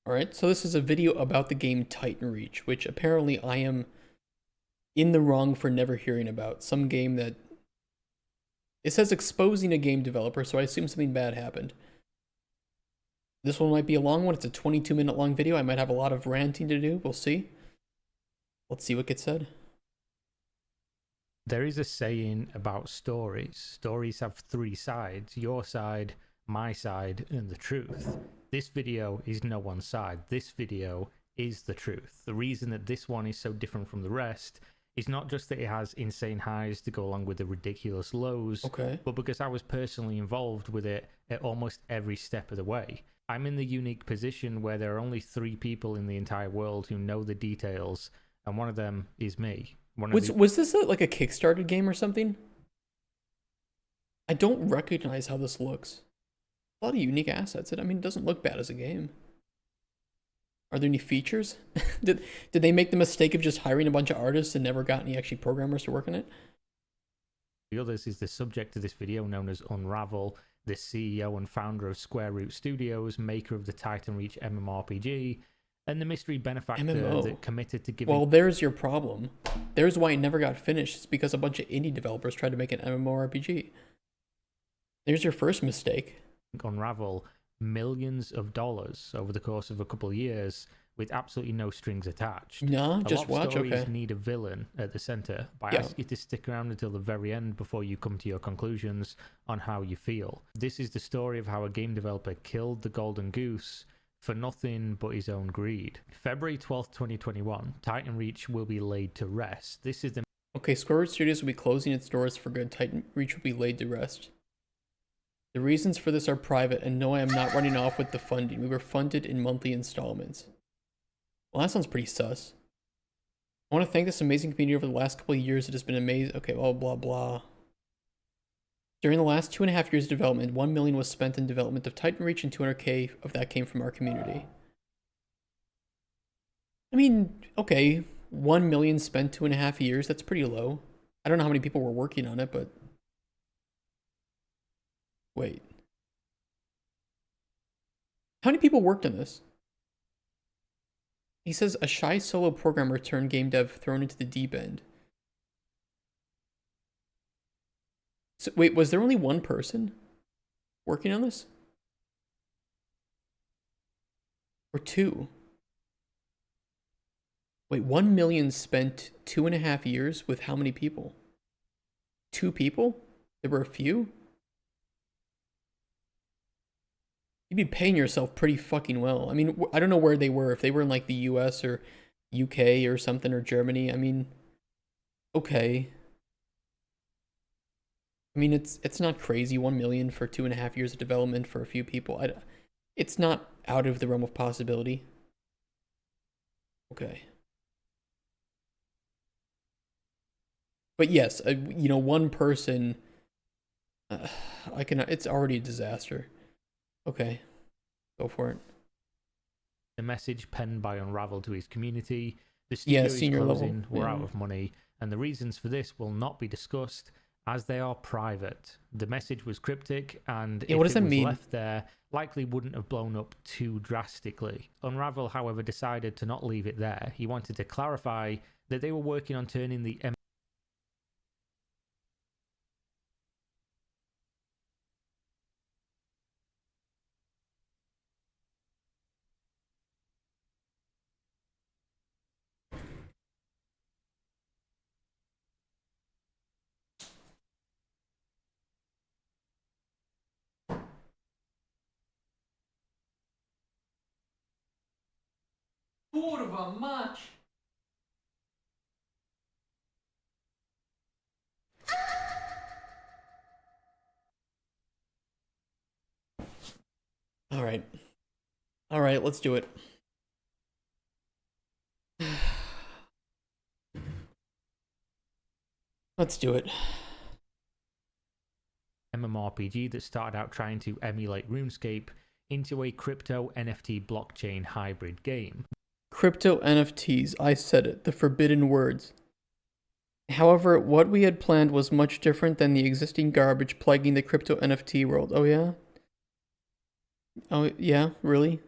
Alright, so this is a video about the game Titan Reach, which apparently I am in the wrong for never hearing about. Some game that... It says exposing a game developer, so I assume something bad happened. This one might be a long one. It's a 22-minute long video. I might have a lot of ranting to do. We'll see. Let's see what gets said. There is a saying about stories. Stories have three sides: your side, my side, and the truth. This video is no one's side. This video is the truth. The reason that this one is so different from the rest is not just that it has insane highs to go along with the ridiculous lows, but because I was personally involved with it at almost every step of the way. I'm in the unique position where there are only 3 people in the entire world who know the details, and one of them is me. Was this like a Kickstarter game or something? I don't recognize how this looks. A lot of unique assets. I mean, it doesn't look bad as a game. Are there any features? Did they make the mistake of just hiring a bunch of artists and never got any actually programmers to work on it? The others is the subject of this video, known as Unravel, the CEO and founder of Square Root Studios, maker of the Titan Reach MMORPG, and the mystery benefactor that committed to giving... Well, there's your problem. There's why it never got finished. It's because a bunch of indie developers tried to make an MMORPG. There's your first mistake. Unravel millions of dollars over the course of a couple of years with absolutely no strings attached. No, just watch. Stories need a villain at the center, but I ask you to stick around until the very end before you come to your conclusions on how you feel. This is the story of how a game developer killed the golden goose for nothing but his own greed. February 12th, 2021, Titan Reach will be laid to rest. This is the... Okay, Square Root Studios will be closing its doors for good. Titan Reach will be laid to rest. The reasons for this are private, and no, I am not running off with the funding. We were funded in monthly installments. Well, that sounds pretty sus. I want to thank this amazing community over the last couple of years. It has been amazing. Okay, blah, blah, blah. During the last 2.5 years of development, $1 million was spent in development of Titan Reach, and $200K of that came from our community. I mean, okay, $1 million spent 2.5 years. That's pretty low. I don't know how many people were working on it, but... Wait. How many people worked on this? He says a shy solo programmer turned game dev thrown into the deep end. So, wait, was there only one person working on this? Or 2? Wait, 1 million spent 2.5 years with how many people? 2 people? There were a few? You'd be paying yourself pretty fucking well. I mean, I don't know where they were. If they were in like the US or UK or something, or Germany. I mean, okay. I mean, it's not crazy. 1 million for 2.5 years of development for a few people. It's not out of the realm of possibility. Okay. But yes, you know, one person, it's already a disaster. Okay, go for it. The message penned by Unravel to his community. The studio is closing, we're out of money, and the reasons for this will not be discussed as they are private. The message was cryptic, and if it was left there, likely wouldn't have blown up too drastically. Unravel, however, decided to not leave it there. He wanted to clarify that they were working on turning the Kurwa mać! All right, let's do it. Let's do it. MMORPG that started out trying to emulate RuneScape into a crypto NFT blockchain hybrid game. Crypto NFTs, I said it, the forbidden words. However, what we had planned was much different than the existing garbage plaguing the crypto NFT world. Oh yeah? Oh yeah, really?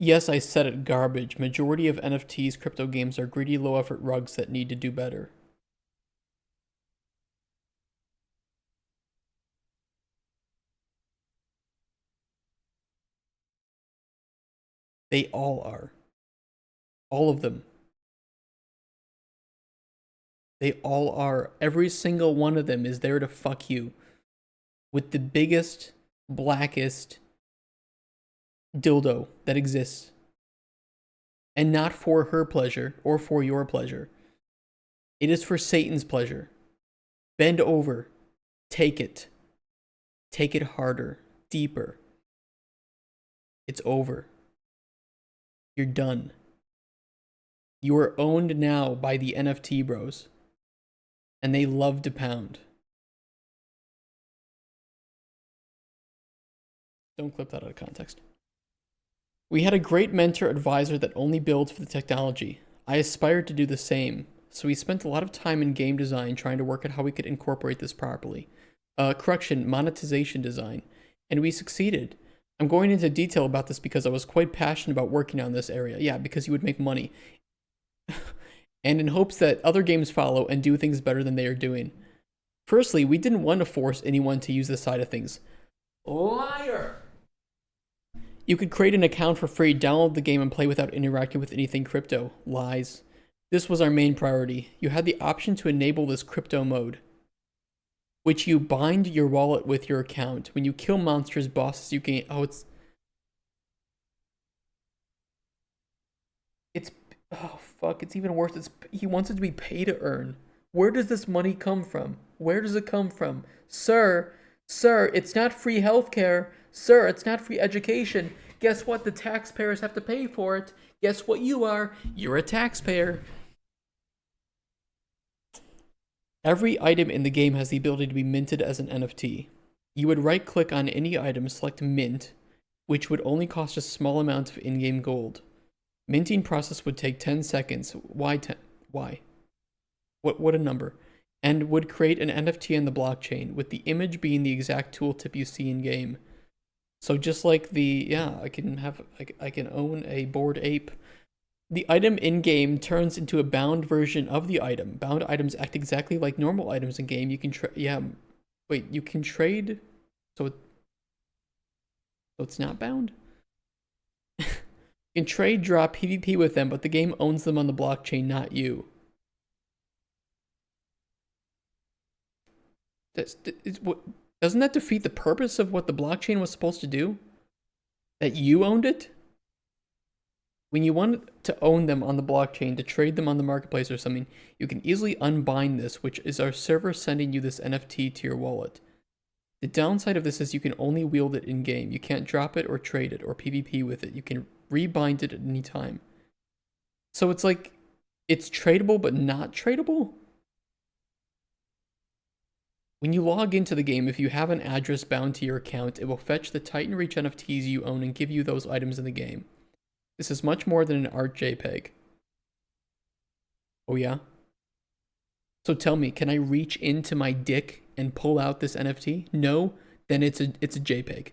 Yes, I said it, garbage. Majority of NFTs, crypto games are greedy, low-effort rugs that need to do better. They all are. All of them. They all are. Every single one of them is there to fuck you. With the biggest, blackest dildo that exists. And not for her pleasure or for your pleasure. It is for Satan's pleasure. Bend over. Take it. Take it harder. Deeper. It's over. You're done. You are owned now by the NFT bros. And they love to pound. Don't clip that out of context. We had a great mentor advisor that only builds for the technology. I aspired to do the same, so we spent a lot of time in game design trying to work out how we could incorporate this properly. Correction, monetization design. And we succeeded. I'm going into detail about this because I was quite passionate about working on this area. Yeah, because you would make money. And in hopes that other games follow and do things better than they are doing. Firstly, we didn't want to force anyone to use this side of things. Liar! You could create an account for free, download the game, and play without interacting with anything crypto. Lies. This was our main priority. You had the option to enable this crypto mode, which you bind your wallet with your account. When you kill monsters, bosses, you gain... Oh, oh, fuck, it's even worse. He wants it to be pay to earn. Where does this money come from? Where does it come from? Sir, it's not free healthcare. Sir, it's not free education. Guess what? The taxpayers have to pay for it. Guess what you are? You're a taxpayer. Every item in the game has the ability to be minted as an NFT. You would right-click on any item, select mint, which would only cost a small amount of in-game gold. Minting process would take 10 seconds. Why 10? Why? What a number. And would create an NFT on the blockchain, with the image being the exact tooltip you see in game. So just like I can own a Bored Ape. The item in game turns into a bound version of the item. Bound items act exactly like normal items in game. You can you can trade. So it's not bound. You can trade, drop, PvP with them, but the game owns them on the blockchain, not you. Doesn't that defeat the purpose of what the blockchain was supposed to do? That you owned it? When you want to own them on the blockchain, to trade them on the marketplace or something, you can easily unbind this, which is our server sending you this NFT to your wallet. The downside of this is you can only wield it in-game. You can't drop it or trade it or PvP with it. You can rebind it at any time. So it's like, it's tradable but not tradable? When you log into the game, if you have an address bound to your account, it will fetch the Titan Reach NFTs you own and give you those items in the game. This is much more than an art JPEG. Oh yeah? So tell me, can I reach into my dick and pull out this NFT? No? Then it's a JPEG.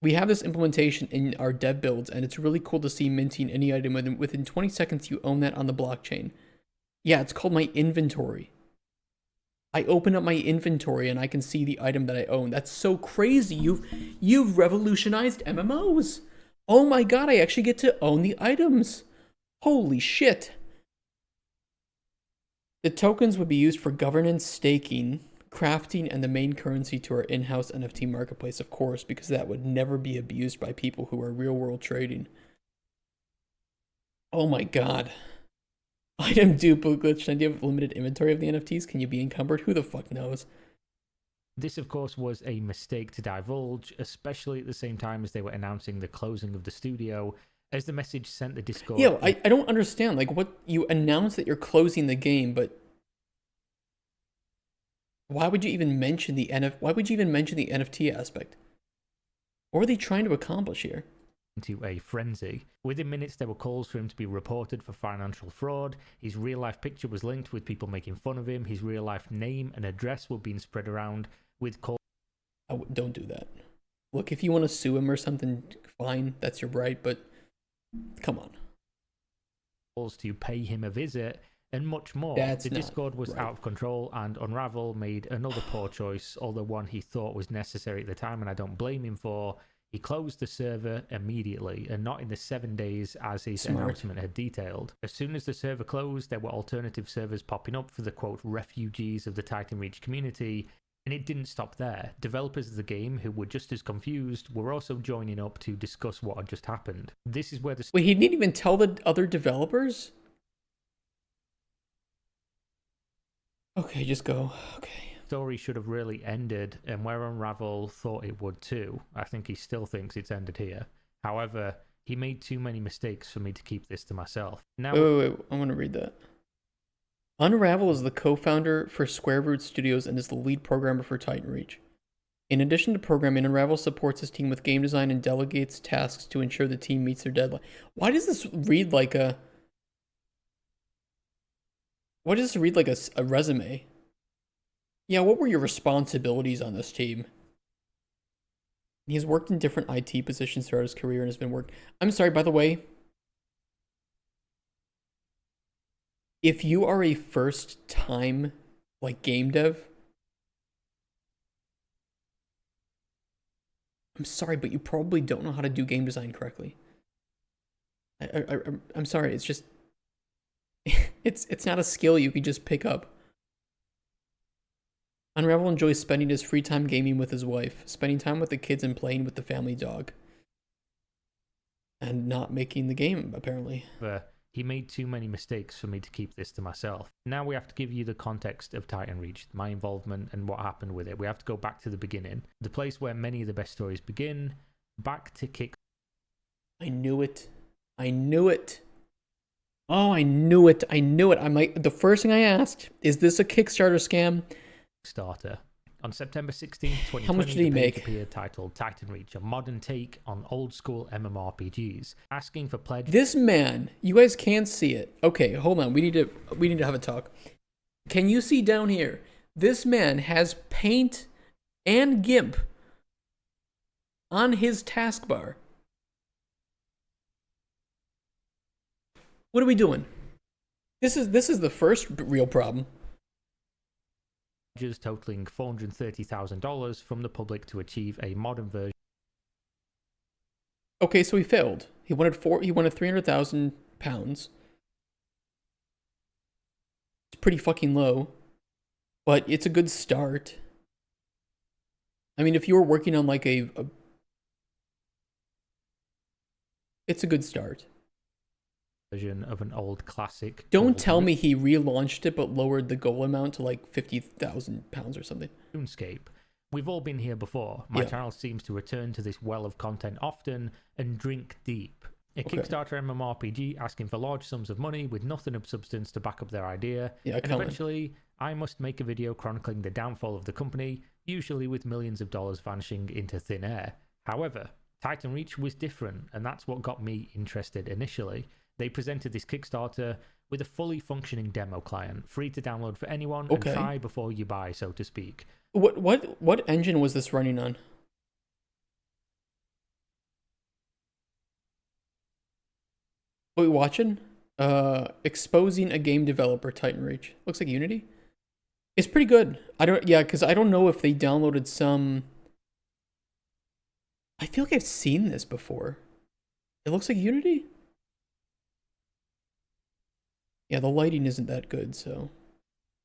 We have this implementation in our dev builds, and it's really cool to see minting any item within 20 seconds you own that on the blockchain. Yeah, it's called my inventory. I open up my inventory and I can see the item that I own. That's so crazy. You've revolutionized MMOs. Oh my god, I actually get to own the items. Holy shit. The tokens would be used for governance, staking, crafting, and the main currency to our in-house NFT marketplace, of course, because that would never be abused by people who are real-world trading. Oh my god. Item dupe glitch. And do you have limited inventory of the NFTs? Can you be encumbered? Who the fuck knows? This, of course, was a mistake to divulge, especially at the same time as they were announcing the closing of the studio. As the message sent the Discord... Yeah, I don't understand. Like, what... You announce that you're closing the game, but... Why would you even mention the NFT aspect? What were they trying to accomplish here? Into a frenzy. Within minutes, there were calls for him to be reported for financial fraud. His real-life picture was linked with people making fun of him. His real-life name and address were being spread around with calls... Don't do that. Look, if you want to sue him or something, fine, that's your right, but come on. To pay him a visit, and much more. That's the not Discord was right. out of control, and Unravel made another poor choice, although one he thought was necessary at the time, and I don't blame him for. He closed the server immediately, and not in the 7 days as his announcement had detailed. As soon as the server closed, there were alternative servers popping up for the quote refugees of the Titan Reach community, and it didn't stop there. Developers of the game, who were just as confused, were also joining up to discuss what had just happened. This is where the Wait, he didn't even tell the other developers? Okay, just go. Okay. story should have really ended, and where Unravel thought it would too. I think he still thinks it's ended here. However, he made too many mistakes for me to keep this to myself. Now, Wait. I want to read that. Unravel is the co-founder for Square Root Studios and is the lead programmer for Titan Reach. In addition to programming, Unravel supports his team with game design and delegates tasks to ensure the team meets their deadline. Why does this read like a... Why does this read like a resume? Yeah, what were your responsibilities on this team? He has worked in different IT positions throughout his career and has been working... I'm sorry, by the way. If you are a first-time, like, game dev... I'm sorry, but you probably don't know how to do game design correctly. I'm sorry, it's just... it's not a skill you can just pick up. Unravel enjoys spending his free time gaming with his wife, spending time with the kids and playing with the family dog. And not making the game, apparently. he made too many mistakes for me to keep this to myself. Now we have to give you the context of Titan Reach, my involvement and what happened with it. We have to go back to the beginning, the place where many of the best stories begin, back to Kick. I knew it. I knew it. Oh, I knew it. I knew it. I'm like, the first thing I asked, is this a Kickstarter scam? Starter. On September 16th, 2020, How much did he make? appeared titled Titan Reach, a modern take on old school MMORPGs, asking for pledge. This man, you guys can't see it. Okay, hold on. We need to have a talk. Can you see down here? This man has paint and GIMP on his taskbar. What are we doing? This is the first real problem. Totaling $430,000 from the public to achieve a modern version. Okay, so he failed. He wanted £300,000. It's pretty fucking low, but it's a good start. I mean, if you were working on like it's a good start. Version of an old classic. Don't tell me he relaunched it but lowered the goal amount to like £50,000 or something. RuneScape. We've all been here before. My channel seems to return to this well of content often and drink deep. A Kickstarter MMORPG asking for large sums of money with nothing of substance to back up their idea. And eventually, I must make a video chronicling the downfall of the company, usually with millions of dollars vanishing into thin air. However, Titan Reach was different, and that's what got me interested initially. They presented this Kickstarter with a fully functioning demo client, free to download for anyone and try before you buy, so to speak. What engine was this running on? What are we watching? Exposing a game developer, Titan Reach. Looks like Unity. It's pretty good. Because I don't know if they downloaded some... I feel like I've seen this before. It looks like Unity? Yeah, the lighting isn't that good, so...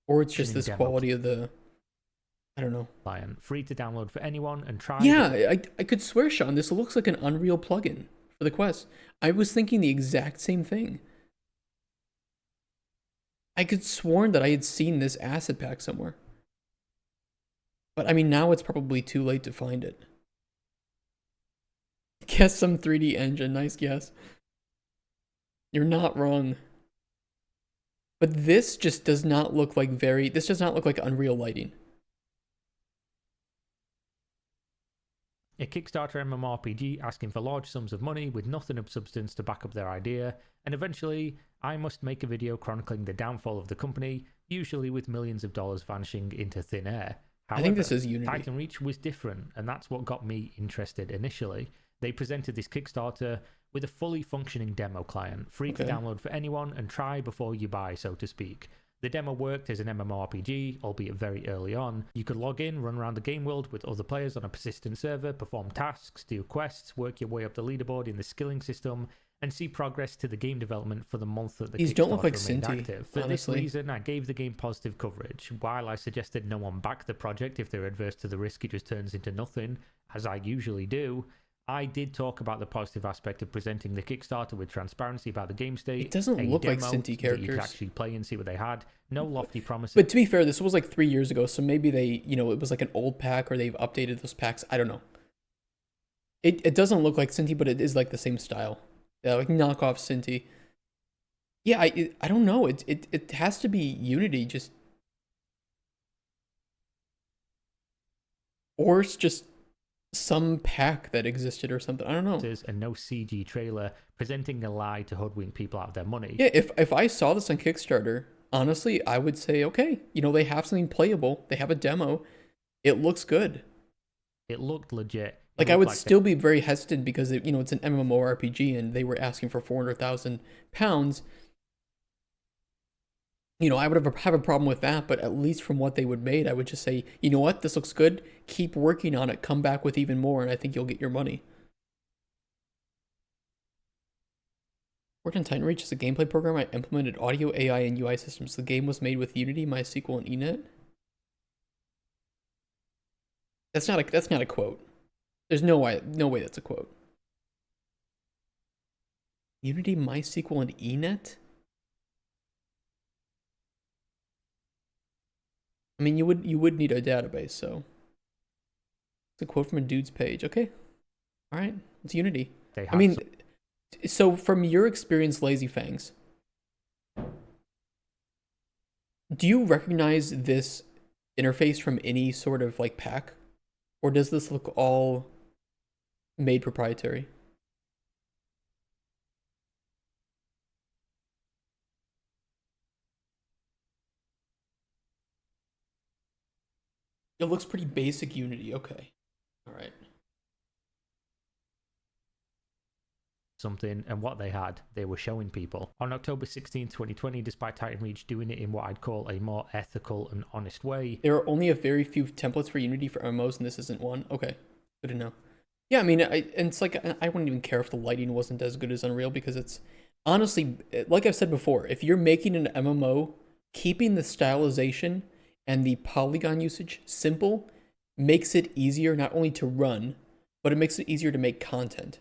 Or it's just this quality of the... I don't know. Client, free to download for anyone and try... Yeah, I could swear, Sean, this looks like an Unreal plugin for the Quest. I was thinking the exact same thing. I could sworn that I had seen this asset pack somewhere. But I mean, now it's probably too late to find it. Guess some 3D engine, nice guess. You're not wrong. But this just does not look like this does not look like Unreal lighting. A Kickstarter MMORPG asking for large sums of money with nothing of substance to back up their idea, and eventually I must make a video chronicling the downfall of the company, usually with millions of dollars vanishing into thin air. However, I think this is Unity. Titan Reach was different, and that's what got me interested initially. they presented this Kickstarter with a fully functioning demo client, free to download for anyone and try before you buy, so to speak. The demo worked as an MMORPG, albeit very early on. You could log in, run around the game world with other players on a persistent server, perform tasks, do quests, work your way up the leaderboard in the skilling system, and see progress to the game development for the month that the These Kickstarter don't look like remained Cinti, active. For honestly. this reason, I gave the game positive coverage. While I suggested no one back the project if they're adverse to the risk it just turns into nothing, as I usually do, I did talk about the positive aspect of presenting the Kickstarter with transparency about the game state. It doesn't look like Cinti characters. That you could actually play and see what they had. No lofty promises. But to be fair, this was like 3 years ago, so maybe they, it was like an old pack or they've updated those packs. I don't know. It doesn't look like Cinti, but it is like the same style. Yeah, like knockoff Cinti. Yeah, I don't know. It has to be Unity, just, or it's just some pack that existed or something. I don't know. And no CG trailer presenting a lie to hoodwink people out of their money. Yeah, if I saw this on Kickstarter, honestly, I would say, okay, they have something playable. They have a demo. It looks good. It looked legit. Like, I would still be very hesitant because it's an MMORPG and they were asking for £400,000. I would have a problem with that, but at least from what they would made, I would just say, you know what, this looks good. Keep working on it. Come back with even more, and I think you'll get your money. Worked on Titan Reach as a gameplay program. I implemented audio, AI, and UI systems. The game was made with Unity, MySQL, and eNet. That's not a quote. There's no way that's a quote. Unity, MySQL, and eNet? I mean, you would need a database, so. It's a quote from a dude's page. Okay. All right. It's Unity. I mean, so from your experience, Lazy Fangs, do you recognize this interface from any sort of like pack? Or does this look all made proprietary? It looks pretty basic Unity. Okay. All right. Something, and what they were showing people. On October 16, 2020, despite Titan Reach doing it in what I'd call a more ethical and honest way. There are only a very few templates for Unity for MMOs, and this isn't one. Okay. Good to know. Yeah, I mean, it's like, I wouldn't even care if the lighting wasn't as good as Unreal, because it's, honestly, like I've said before, if you're making an MMO, keeping the stylization and the polygon usage simple makes it easier not only to run, but it makes it easier to make content.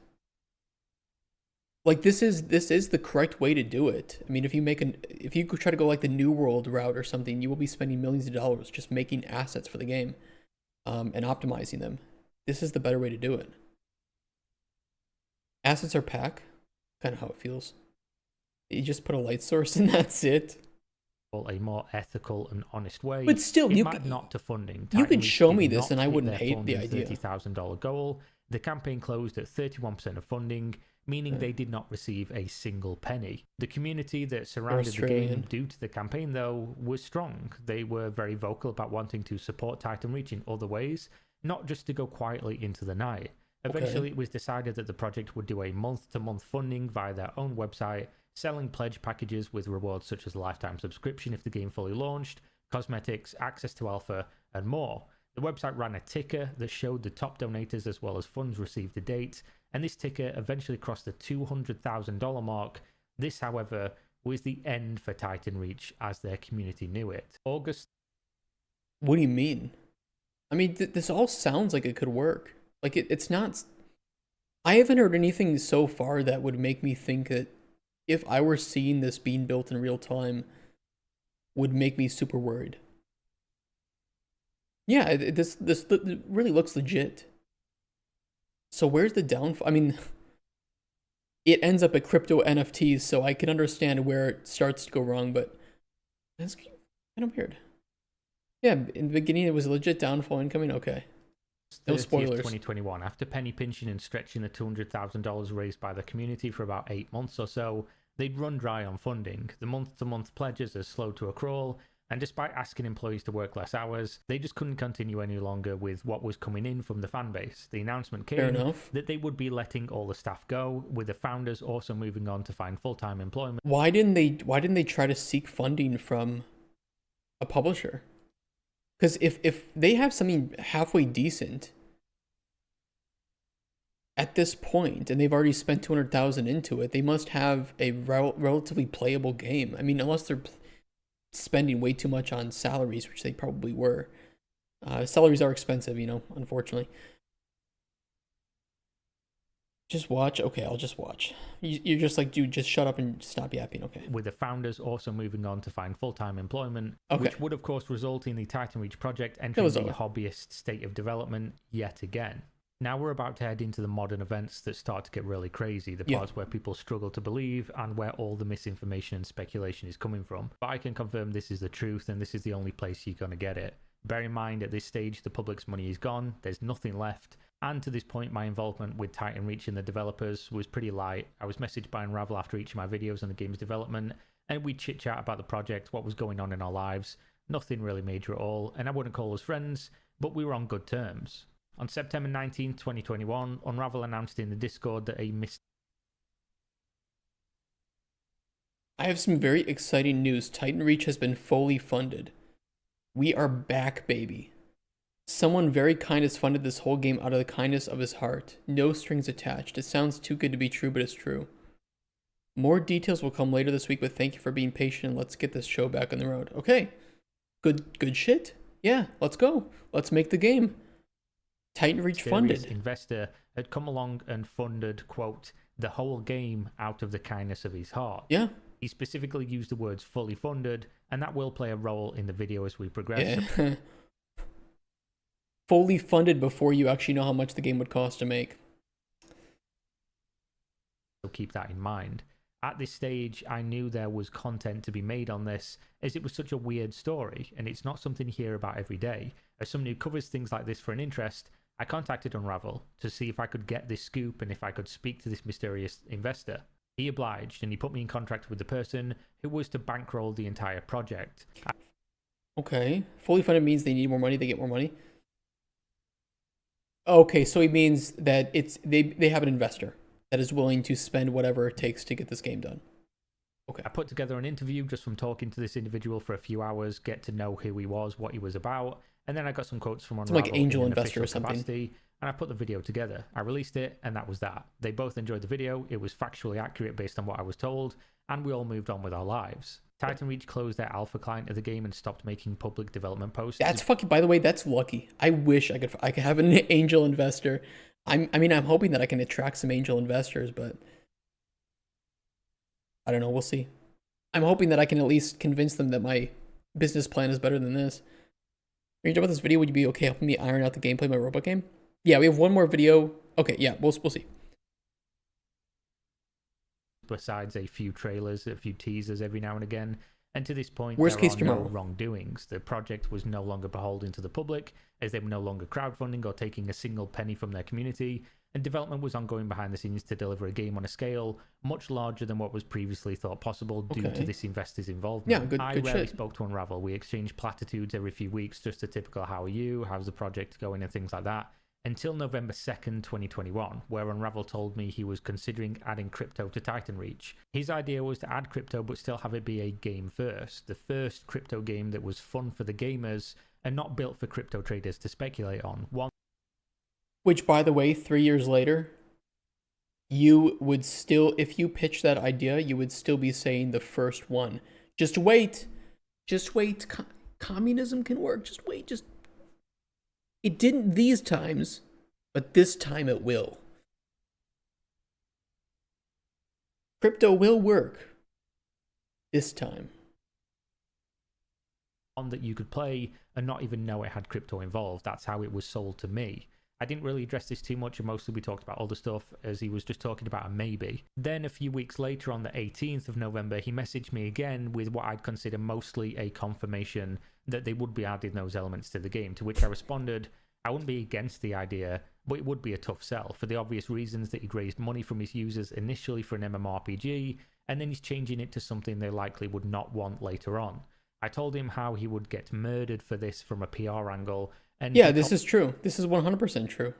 Like, this is the correct way to do it. I mean, if you try to go like the New World route or something, you will be spending millions of dollars just making assets for the game, and optimizing them. This is the better way to do it. Assets are pack, kind of how it feels. You just put a light source and that's it. A more ethical and honest way. But still, you might not to funding. You can show me this and I wouldn't hate the idea. $30,000 goal. The campaign closed at 31% of funding, meaning they did not receive a single penny. The community that surrounded the game due to the campaign, though, was strong. They were very vocal about wanting to support Titan Reach in other ways, not just to go quietly into the night. Eventually, it was decided that the project would do a month-to-month funding via their own website, selling pledge packages with rewards such as a lifetime subscription if the game fully launched, cosmetics, access to alpha, and more. The website ran a ticker that showed the top donators as well as funds received to date, and this ticker eventually crossed the $200,000 mark. This, however, was the end for Titan Reach as their community knew it. August. What do you mean? I mean, this all sounds like it could work. Like, it's not... I haven't heard anything so far that would make me think that if I were seeing this being built in real time, would make me super worried. Yeah, this really looks legit. So where's the downfall? I mean, it ends up at crypto NFTs, so I can understand where it starts to go wrong, but that's kind of weird. Yeah, in the beginning it was a legit downfall incoming. Okay. No spoilers. 2021. After penny pinching and stretching the $200,000 raised by the community for about 8 months or so, they'd run dry on funding. The month-to-month pledges are slow to a crawl, And despite asking employees to work less hours, they just couldn't continue any longer with what was coming in from the fan base. The announcement Fair came enough. that they would be letting all the staff go, with the founders also moving on to find full-time employment. Why didn't they try to seek funding from a publisher? Because if they have something halfway decent at this point, and they've already spent 200,000 into it, they must have a relatively playable game. I mean, unless they're spending way too much on salaries, which they probably were. Salaries are expensive, you know, unfortunately. Just watch? Okay, I'll just watch. You're just like, dude, just shut up and stop yapping, okay. With the founders also moving on to find full-time employment, Okay. which would of course result in the Titan Reach project entering the over. hobbyist state of development yet again. Now we're about to head into the modern events that start to get really crazy, the parts where people struggle to believe and where all the misinformation and speculation is coming from. But I can confirm this is the truth, and this is the only place you're going to get it. Bear in mind, at this stage, the public's money is gone, there's nothing left, and to this point, my involvement with Titan Reach and the developers was pretty light. I was messaged by Unravel after each of my videos on the game's development, and we'd chit-chat about the project, what was going on in our lives. Nothing really major at all, and I wouldn't call us friends, but we were on good terms. On September 19, 2021, Unravel announced in the Discord that I have some very exciting news. Titan Reach has been fully funded. We are back, baby. Someone very kind has funded this whole game out of the kindness of his heart. No strings attached. It sounds too good to be true, but it's true. More details will come later this week, but thank you for being patient. Let's get this show back on the road. Okay. Good shit. Yeah, let's go. Let's make the game. Titan Reach funded. Investor had come along and funded, quote, the whole game out of the kindness of his heart. Yeah. He specifically used the words fully funded, and that will play a role in the video as we progress. Yeah. Fully funded before you actually know how much the game would cost to make. So keep that in mind. At this stage, I knew there was content to be made on this, as it was such a weird story, and it's not something you hear about every day. As someone who covers things like this for an interest, I contacted Unravel to see if I could get this scoop and if I could speak to this mysterious investor. He obliged, and he put me in contact with the person who was to bankroll the entire project. Okay. Fully funded means they need more money, they get more money. Okay, so it means that they have an investor that is willing to spend whatever it takes to get this game done. Okay. I put together an interview just from talking to this individual for a few hours, get to know who he was, what he was about, and then I got some quotes from Unravel. It's like angel investor or something. Capacity, and I put the video together. I released it, and that was that. They both enjoyed the video. It was factually accurate based on what I was told, and we all moved on with our lives. Titan Reach closed their alpha client of the game and stopped making public development posts. That's fucking, by the way, that's lucky. I wish I could have an angel investor. I'm hoping that I can attract some angel investors, but I don't know, we'll see. I'm hoping that I can at least convince them that my business plan is better than this. Are you done with this video? Would you be okay helping me iron out the gameplay of my robot game? Yeah, we have one more video. Okay, yeah, we'll see. Besides a few trailers, a few teasers every now and again. And to this point, Worst case there are no tomorrow. wrongdoings. The project was no longer beholden to the public, as they were no longer crowdfunding or taking a single penny from their community, and development was ongoing behind the scenes to deliver a game on a scale much larger than what was previously thought possible due to this investor's involvement. Yeah, good I shit. rarely spoke to Unravel. We exchanged platitudes every few weeks, just a typical how are you, how's the project going, and things like that. Until November 2nd, 2021, where Unravel told me he was considering adding crypto to Titan Reach. His idea was to add crypto but still have it be a game first. The first crypto game that was fun for the gamers and not built for crypto traders to speculate on. Which, by the way, 3 years later, you would still, if you pitched that idea, you would still be saying the first one. Just wait. Just wait. Communism can work. Just wait. It didn't these times, but this time it will. Crypto will work. This time. One that you could play and not even know it had crypto involved. That's how it was sold to me. I didn't really address this too much, and mostly we talked about other stuff, as he was just talking about a maybe. Then a few weeks later, on the 18th of November, he messaged me again with what I'd consider mostly a confirmation that they would be adding those elements to the game, to which I responded, I wouldn't be against the idea, but it would be a tough sell, for the obvious reasons that he'd raised money from his users initially for an MMORPG, and then he's changing it to something they likely would not want later on. I told him how he would get murdered for this from a PR angle. And yeah, this is true. This is 100% true.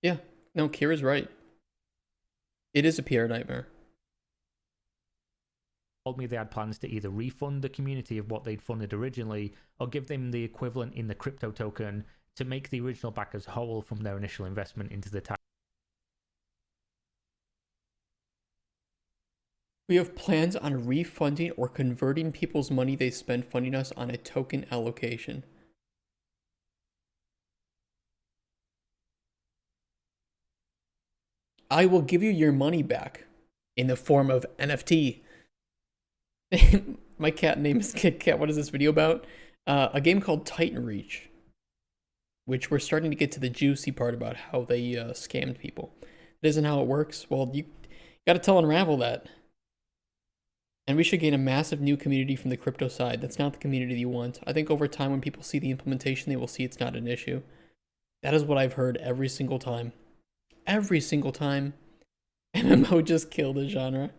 Yeah, no, Kira's right. It is a PR nightmare. Told me they had plans to either refund the community of what they'd funded originally or give them the equivalent in the crypto token to make the original backers whole from their initial investment into the tech. We have plans on refunding or converting people's money they spent funding us on a token allocation. I will give you your money back in the form of NFT. My cat name is Kit Kat. What is this video about? A game called Titan Reach, which we're starting to get to the juicy part about how they scammed people. It isn't how it works. Well, you got to tell Unravel that. And we should gain a massive new community from the crypto side. That's not the community you want. I think over time when people see the implementation, they will see it's not an issue. That is what I've heard every single time. Every single time. MMO just killed the genre.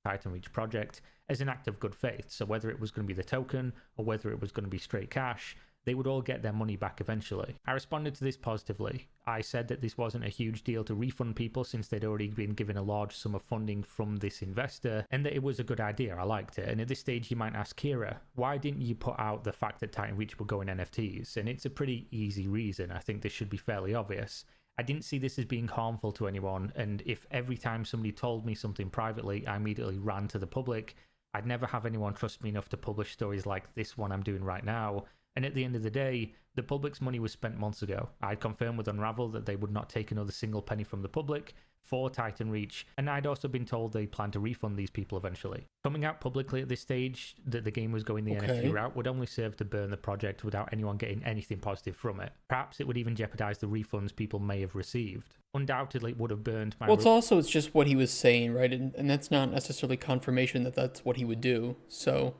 Titan Reach project as an act of good faith. So whether it was going to be the token or whether it was going to be straight cash, they would all get their money back eventually. I responded to this positively. I said that this wasn't a huge deal to refund people since they'd already been given a large sum of funding from this investor, and that it was a good idea. I liked it. And at this stage you might ask, Kira, why didn't you put out the fact that Titan Reach will go in NFTs? And it's a pretty easy reason. I think this should be fairly obvious. I didn't see this as being harmful to anyone, and if every time somebody told me something privately I immediately ran to the public, I'd never have anyone trust me enough to publish stories like this one I'm doing right now. And at the end of the day, the public's money was spent months ago. I'd confirmed with Unravel that they would not take another single penny from the public for Titan Reach, and I'd also been told they plan to refund these people eventually. Coming out publicly at this stage that the game was going the NFT route would only serve to burn the project without anyone getting anything positive from it. Perhaps it would even jeopardize the refunds people may have received. Undoubtedly it would have burned my... Well, it's just what he was saying, right? And that's not necessarily confirmation that that's what he would do. So,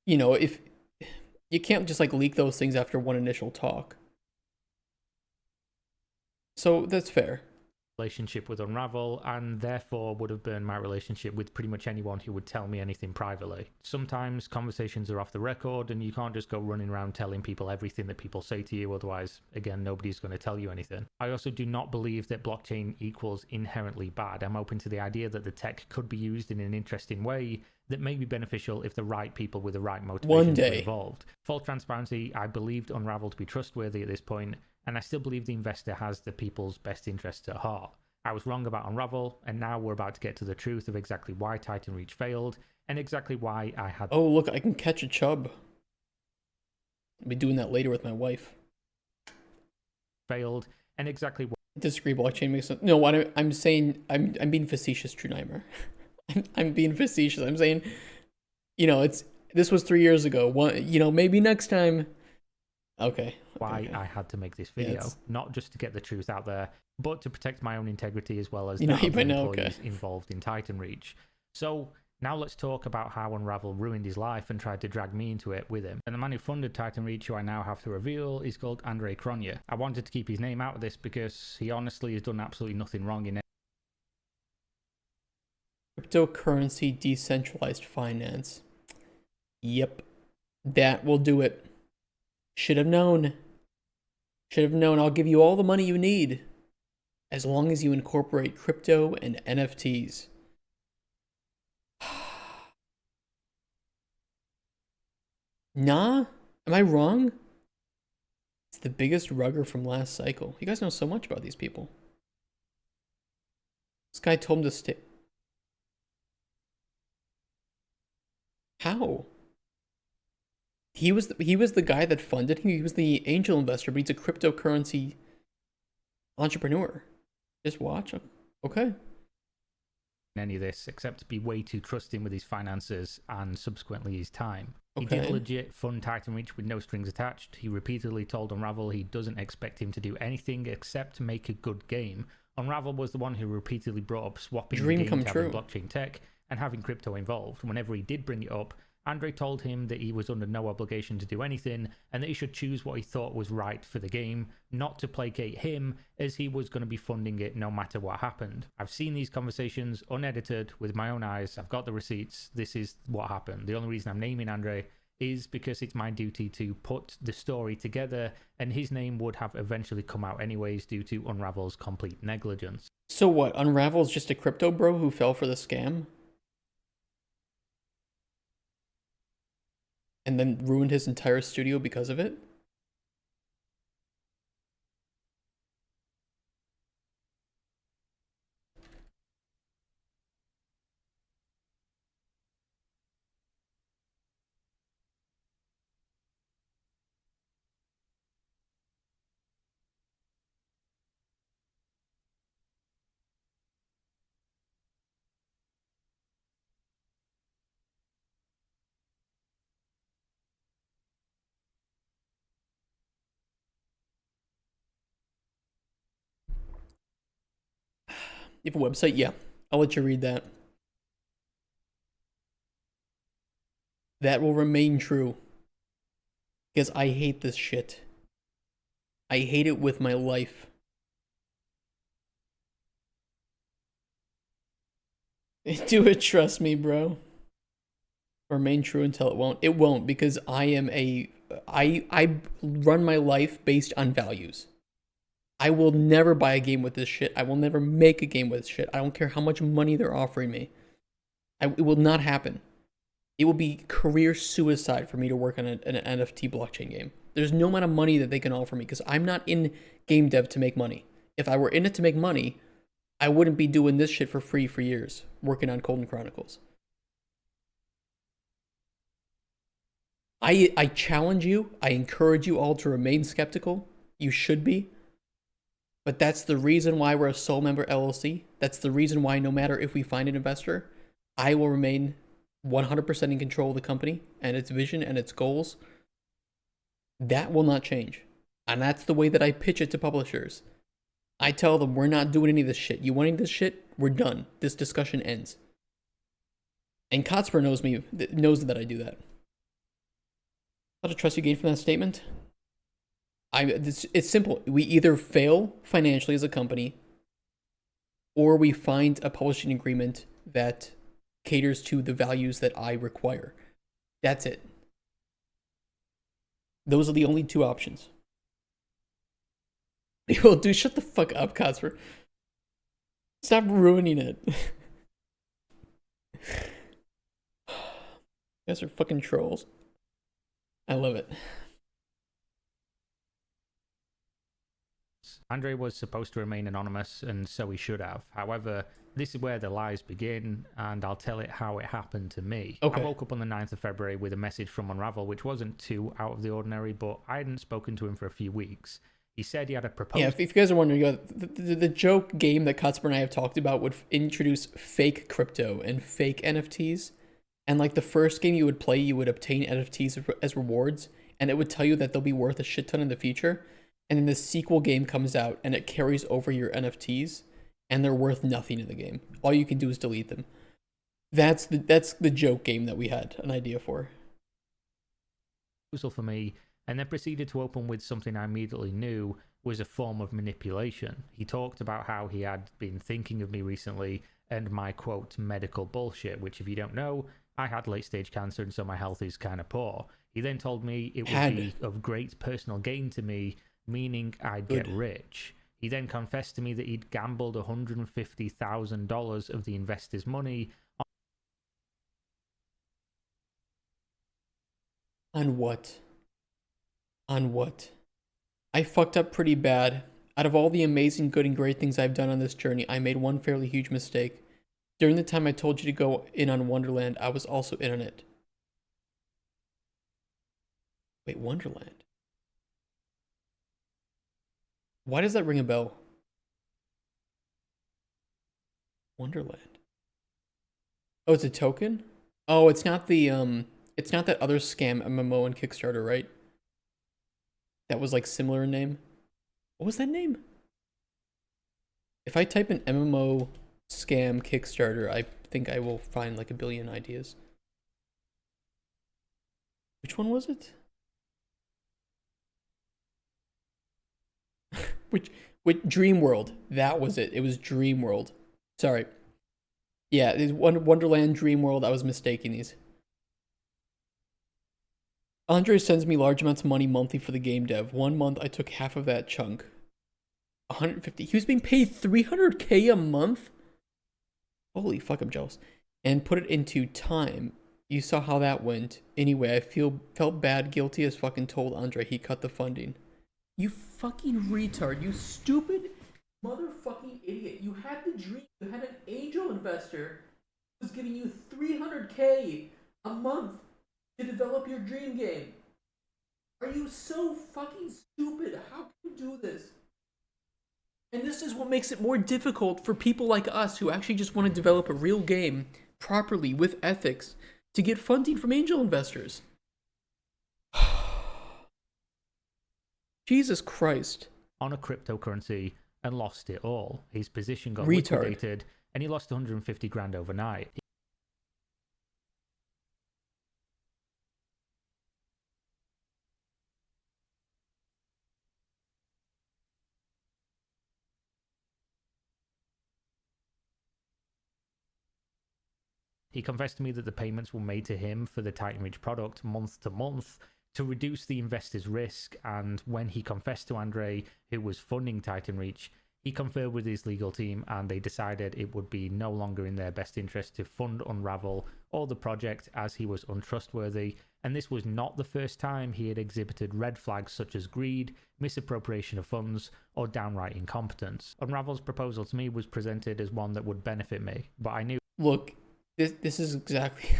you know, if... You can't just like leak those things after one initial talk. So that's fair. Relationship with Unravel, and therefore would have burned my relationship with pretty much anyone who would tell me anything privately. Sometimes conversations are off the record and you can't just go running around telling people everything that people say to you, otherwise, again, nobody's going to tell you anything. I also do not believe that blockchain equals inherently bad. I'm open to the idea that the tech could be used in an interesting way that may be beneficial if the right people with the right motivations were involved. Full transparency, I believed Unravel to be trustworthy at this point, and I still believe the investor has the people's best interests at heart. I was wrong about Unravel, and now we're about to get to the truth of exactly why Titan Reach failed, and exactly why I had... Oh, look, I can catch a chub. I'll be doing that later with my wife. Failed, and exactly why... Disagree, blockchain makes sense. No, what I'm saying, I'm being facetious, True Nightmare. I'm being facetious. I'm saying, you know, this was 3 years ago. You know, maybe next time... Okay. Why I had to make this video, not just to get the truth out there, but to protect my own integrity as well as the employees involved in Titan Reach. So now let's talk about how Unravel ruined his life and tried to drag me into it with him. And the man who funded Titan Reach, who I now have to reveal, is called Andrei Kronya. I wanted to keep his name out of this because he honestly has done absolutely nothing wrong in it. Cryptocurrency decentralized finance. Yep. That will do it. Should have known. Should have known. I'll give you all the money you need as long as you incorporate crypto and NFTs. Nah? Am I wrong? It's the biggest rugger from last cycle. You guys know so much about these people. This guy told him to stay. How? He was the guy that funded him. He was the angel investor, but he's a cryptocurrency entrepreneur. Just watch. Okay. Any of this except to be way too trusting with his finances and subsequently his time. He did legit fund Titan Reach with no strings attached. He repeatedly told Unravel he doesn't expect him to do anything except make a good game. Unravel was the one who repeatedly brought up swapping the game to having blockchain tech and having crypto involved. Whenever he did bring it up, Andre told him that he was under no obligation to do anything and that he should choose what he thought was right for the game, not to placate him, as he was going to be funding it no matter what happened. I've seen these conversations unedited with my own eyes. I've got the receipts. This is what happened. The only reason I'm naming Andre is because it's my duty to put the story together, and his name would have eventually come out anyways due to Unravel's complete negligence. So what? Unravel's just a crypto bro who fell for the scam? And then ruined his entire studio because of it? You have a website? Yeah. I'll let you read that. That will remain true. Because I hate this shit. I hate it with my life. Do it, trust me, bro. Remain true until it won't. It won't, because I run my life based on values. I will never buy a game with this shit. I will never make a game with this shit. I don't care how much money they're offering me. It will not happen. It will be career suicide for me to work on an NFT blockchain game. There's no amount of money that they can offer me because I'm not in game dev to make money. If I were in it to make money, I wouldn't be doing this shit for free for years, working on Golden Chronicles. I challenge you, I encourage you all to remain skeptical. You should be. But that's the reason why we're a sole member LLC. That's the reason why no matter if we find an investor, I will remain 100% in control of the company and its vision and its goals. That will not change. And that's the way that I pitch it to publishers. I tell them, we're not doing any of this shit. You want any of this shit? We're done. This discussion ends. And Kotspur knows that I do that. How to trust you gain from that statement? It's simple. We either fail financially as a company, or we find a publishing agreement that caters to the values that I require. That's it. Those are the only two options. People do shut the fuck up, Kotspur. Stop ruining it. You guys are fucking trolls. I love it. Andre was supposed to remain anonymous, and so he should have. However, this is where the lies begin, and I'll tell it how it happened to me. Okay. I woke up on the 9th of February with a message from Unravel, which wasn't too out of the ordinary, but I hadn't spoken to him for a few weeks. He said he had a proposal. Yeah, if you guys are wondering, the joke game that Kotspur and I have talked about would introduce fake crypto and fake NFTs. And like the first game you would play, you would obtain NFTs as rewards, and it would tell you that they'll be worth a shit ton in the future. And then the sequel game comes out and it carries over your NFTs, and they're worth nothing in the game. All you can do is delete them. That's the joke game that we had an idea for. For me, and then proceeded to open with something I immediately knew was a form of manipulation. He talked about how he had been thinking of me recently and my, quote, medical bullshit, which, if you don't know, I had late-stage cancer and so my health is kind of poor. He then told me it would be of great personal gain to me, meaning I'd get rich. He then confessed to me that he'd gambled $150,000 of the investors' money. On what? On what? I fucked up pretty bad. Out of all the amazing, good, and great things I've done on this journey, I made one fairly huge mistake. During the time I told you to go in on Wonderland, I was also in on it. Wait, Wonderland? Why does that ring a bell? Wonderland. Oh, it's a token? Oh, it's not it's not that other scam MMO and Kickstarter, right? That was like similar in name. What was that name? If I type in MMO scam Kickstarter, I think I will find like a billion ideas. Which one was it? which Dream World? That was it. It was Dream World. Sorry. Yeah, it's Wonderland, Dream World. I was mistaking these. Andre sends me large amounts of money monthly for the game dev. 1 month, I took half of that chunk. 150. He was being paid 300K a month? Holy fuck, I'm jealous. And put it into time. You saw how that went. Anyway, I felt bad, guilty as fucking told Andre he cut the funding. You fucking retard. You stupid motherfucking idiot. You had the dream. You had an angel investor who was giving you 300K a month to develop your dream game. Are you so fucking stupid? How can you do this? And this is what makes it more difficult for people like us who actually just want to develop a real game properly with ethics to get funding from angel investors. Jesus Christ. On a cryptocurrency and lost it all. His position got Retard. liquidated and he lost 150 grand overnight. He confessed to me that the payments were made to him for the Titan Reach product month to month to reduce the investor's risk, and when he confessed to Andre, who was funding Titan Reach, he conferred with his legal team and they decided it would be no longer in their best interest to fund Unravel or the project as he was untrustworthy, and this was not the first time he had exhibited red flags such as greed, misappropriation of funds, or downright incompetence. Unravel's proposal to me was presented as one that would benefit me, but I knew... Look, this is exactly...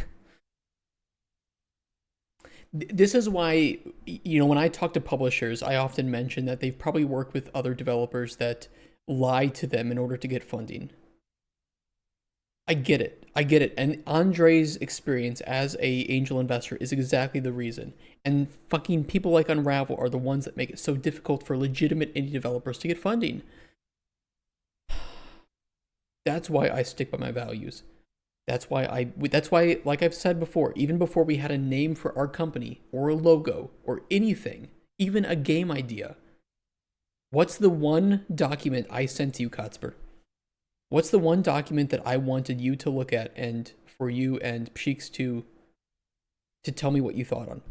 This is why, you know, when I talk to publishers, I often mention that they've probably worked with other developers that lie to them in order to get funding. I get it. And Andre's experience as a angel investor is exactly the reason. And fucking people like Unravel are the ones that make it so difficult for legitimate indie developers to get funding. That's why I stick by my values. That's why, like I've said before, even before we had a name for our company, or a logo, or anything, even a game idea, what's the one document I sent to you, Kotspur? What's the one document that I wanted you to look at and for you and Psheiks to tell me what you thought on?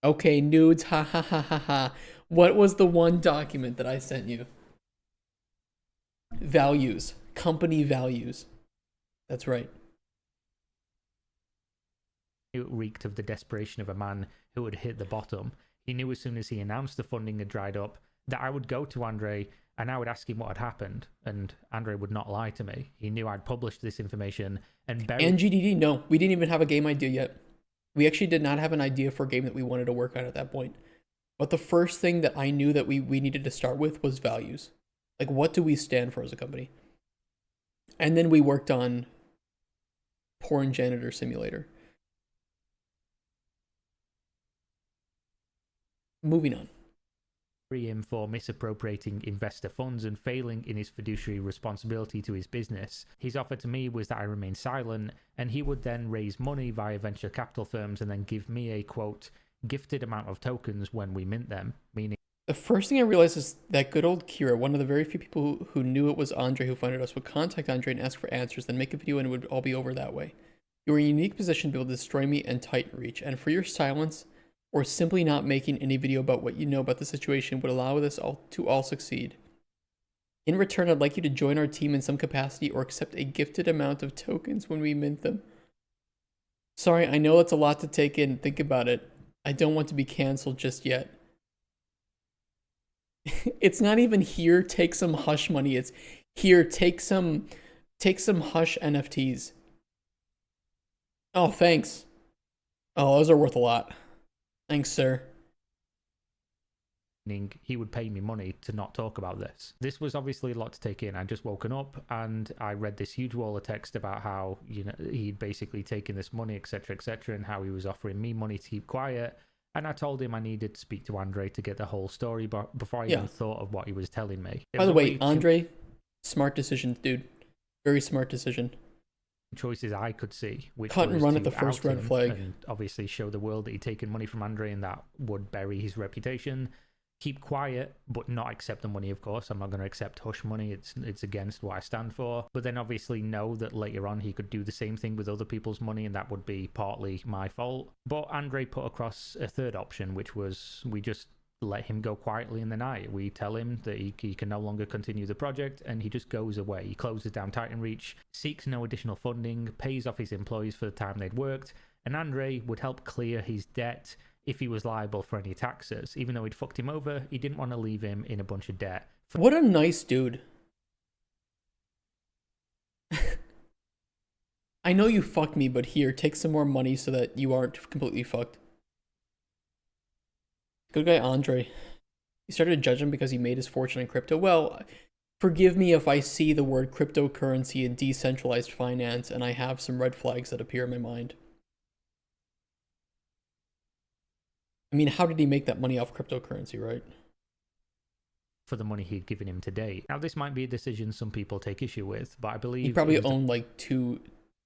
Okay, nudes, ha ha ha ha ha. What was the one document that I sent you? Values. Company values. That's right. It reeked of the desperation of a man who had hit the bottom. He knew as soon as he announced the funding had dried up that I would go to Andre and I would ask him what had happened, and Andre would not lie to me. He knew I'd published this information and buried... And GDD, no, we didn't even have a game idea yet. We actually did not have an idea for a game that we wanted to work on at that point. But the first thing that I knew that we needed to start with was values. Like, what do we stand for as a company? And then we worked on Porn Janitor Simulator. Moving on. Him for misappropriating investor funds and failing in his fiduciary responsibility to his business. His offer to me was that I remain silent, and he would then raise money via venture capital firms and then give me a, quote, gifted amount of tokens when we mint them, meaning... The first thing I realized is that good old Kira, one of the very few people who knew it was Andre who funded us, would contact Andre and ask for answers, then make a video and it would all be over that way. You were in a unique position to be able to destroy me and Titan Reach, and for your silence, or simply not making any video about what you know about the situation would allow us all to succeed. In return, I'd like you to join our team in some capacity or accept a gifted amount of tokens when we mint them. Sorry, I know it's a lot to take in. Think about it. I don't want to be canceled just yet. It's not even here, take some hush money. It's here, take some hush NFTs. Oh, thanks. Oh, those are worth a lot. Thanks, sir. He would pay me money to not talk about this. This was obviously a lot to take in. I'd just woken up and I read this huge wall of text about how, you know, he'd basically taken this money, etc., etc., and how he was offering me money to keep quiet. And I told him I needed to speak to Andre to get the whole story before I even thought of what he was telling me. By the way, Andre, smart decision, dude. Very smart decision. choices I could see, which Cut and was run to at the first out red him flag. and obviously show the world that he'd taken money from Andre and that would bury his reputation. Keep quiet, but not accept the money, of course. I'm not going to accept hush money. It's against what I stand for. But then obviously know that later on he could do the same thing with other people's money, and that would be partly my fault. But Andre put across a third option, which was we just let him go quietly in the night. We tell him that he can no longer continue the project, and he just goes away. He closes down Titan Reach, seeks no additional funding, pays off his employees for the time they'd worked, and Andre would help clear his debt if he was liable for any taxes. Even though he'd fucked him over, he didn't want to leave him in a bunch of debt. What a nice dude. I know you fucked me, but here, take some more money so that you aren't completely fucked. Good guy Andre. You started to judge him because he made his fortune in crypto. Well, forgive me if I see the word cryptocurrency and decentralized finance and I have some red flags that appear in my mind. I mean, how did he make that money off cryptocurrency, right? For the money he'd given him to date. Now, this might be a decision some people take issue with, but I believe He probably owned like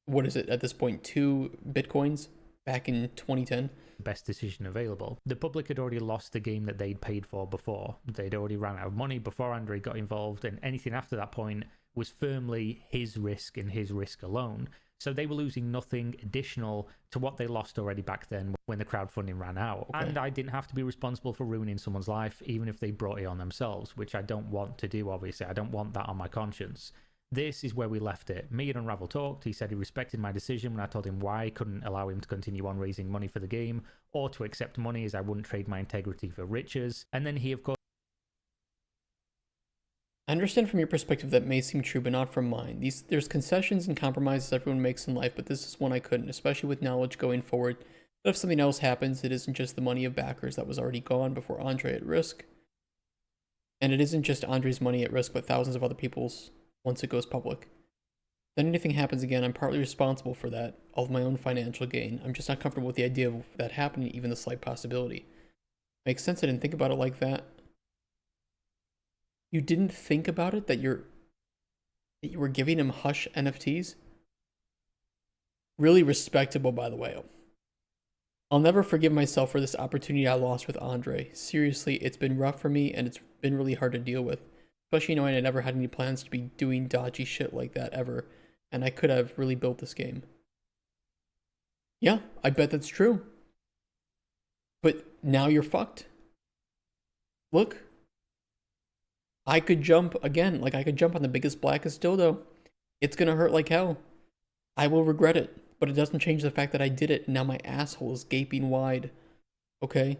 what is it at this point, 2 Bitcoins back in 2010. Best decision available. The public had already lost the game that they'd paid for before. They'd already ran out of money before Andre got involved, and anything after that point was firmly his risk and his risk alone. So they were losing nothing additional to what they lost already back then when the crowdfunding ran out. Okay. And I didn't have to be responsible for ruining someone's life, even if they brought it on themselves, which I don't want to do, obviously. I don't want that on my conscience. This is where we left it. Me and Unravel talked. He said he respected my decision when I told him why I couldn't allow him to continue on raising money for the game or to accept money, as I wouldn't trade my integrity for riches. And then he, of course... I understand from your perspective that may seem true, but not from mine. There's concessions and compromises everyone makes in life, but this is one I couldn't, especially with knowledge going forward that if something else happens, it isn't just the money of backers that was already gone before Andre at risk. And it isn't just Andre's money at risk, but thousands of other people's once it goes public. Then anything happens again, I'm partly responsible for that, all of my own financial gain. I'm just not comfortable with the idea of that happening, even the slight possibility. Makes sense, I didn't think about it like that. You didn't think about it, that you were giving him hush NFTs? Really respectable, by the way. I'll never forgive myself for this opportunity I lost with Andre. Seriously, it's been rough for me, and it's been really hard to deal with. Especially knowing I never had any plans to be doing dodgy shit like that ever, and I could have really built this game. Yeah, I bet that's true. But now you're fucked. Look. I could jump again, like I could jump on the biggest, blackest dildo. It's gonna hurt like hell. I will regret it, but it doesn't change the fact that I did it, and now my asshole is gaping wide. Okay?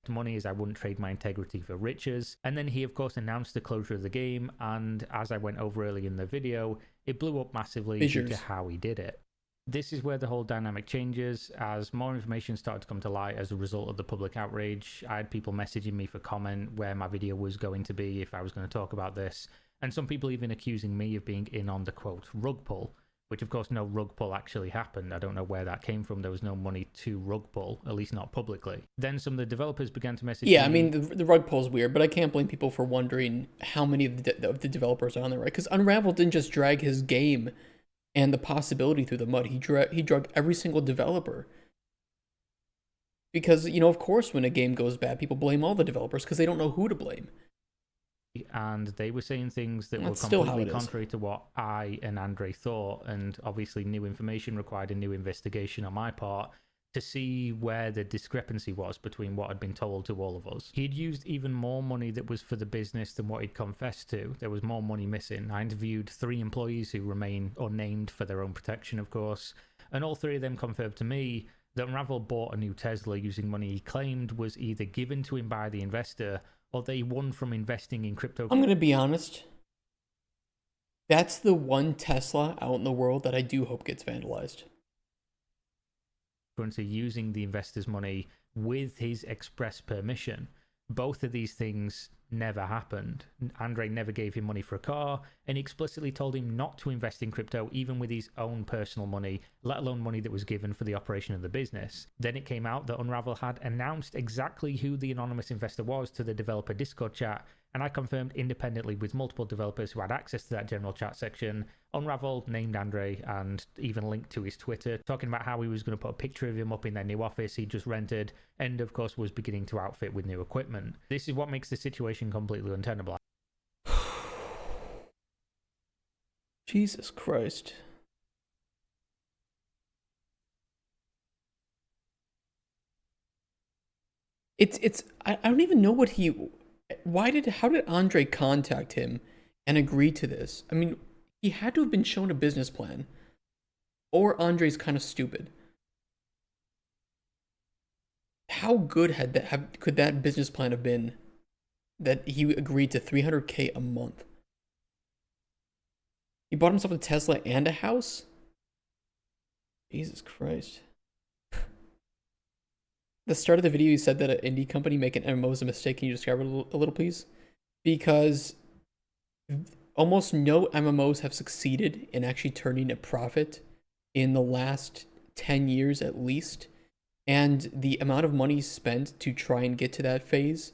Money, as I wouldn't trade my integrity for riches. And then he, of course, announced the closure of the game, and as I went over early in the video, it blew up massively due to how he did it. This is where the whole dynamic changes, as more information started to come to light as a result of the public outrage. I had people messaging me for comment where my video was going to be if I was going to talk about this, and some people even accusing me of being in on the, quote, rug pull, which of course no rug pull actually happened. I don't know where that came from. There was no money to rug pull, at least not publicly. Then some of the developers began to message me. I mean, the rug pull is weird, but I can't blame people for wondering how many of the developers are on there, right? Because Unravel didn't just drag his game and the possibility through the mud. He drug every single developer. Because, you know, of course, when a game goes bad, people blame all the developers because they don't know who to blame. And they were saying things that were completely contrary to what I and Andre thought, and obviously new information required a new investigation on my part to see where the discrepancy was between what had been told to all of us. He'd used even more money that was for the business than what he'd confessed to. There was more money missing. I interviewed 3 employees who remain unnamed for their own protection, of course, and all 3 of them confirmed to me that Unravel bought a new Tesla using money he claimed was either given to him by the investor or they won from investing in crypto. I'm going to be honest. That's the one Tesla out in the world that I do hope gets vandalized. Using the investor's money with his express permission. Both of these things never happened. Andre never gave him money for a car, and he explicitly told him not to invest in crypto, even with his own personal money, let alone money that was given for the operation of the business. Then it came out that Unravel had announced exactly who the anonymous investor was to the developer Discord chat, and I confirmed independently with multiple developers who had access to that general chat section. Unravel named Andre and even linked to his Twitter, talking about how he was going to put a picture of him up in their new office he just rented, and of course was beginning to outfit with new equipment. This is what makes the situation completely untenable. Jesus Christ. I don't even know what how did Andre contact him and agree to this? I mean, he had to have been shown a business plan, or Andre's kind of stupid. How good could that business plan have been that he agreed to 300K a month? He bought himself a Tesla and a house? Jesus Christ. The start of the video, you said that an indie company making MMO is a mistake. Can you describe it a little, please? Because almost no MMOs have succeeded in actually turning a profit in the last 10 years at least. And the amount of money spent to try and get to that phase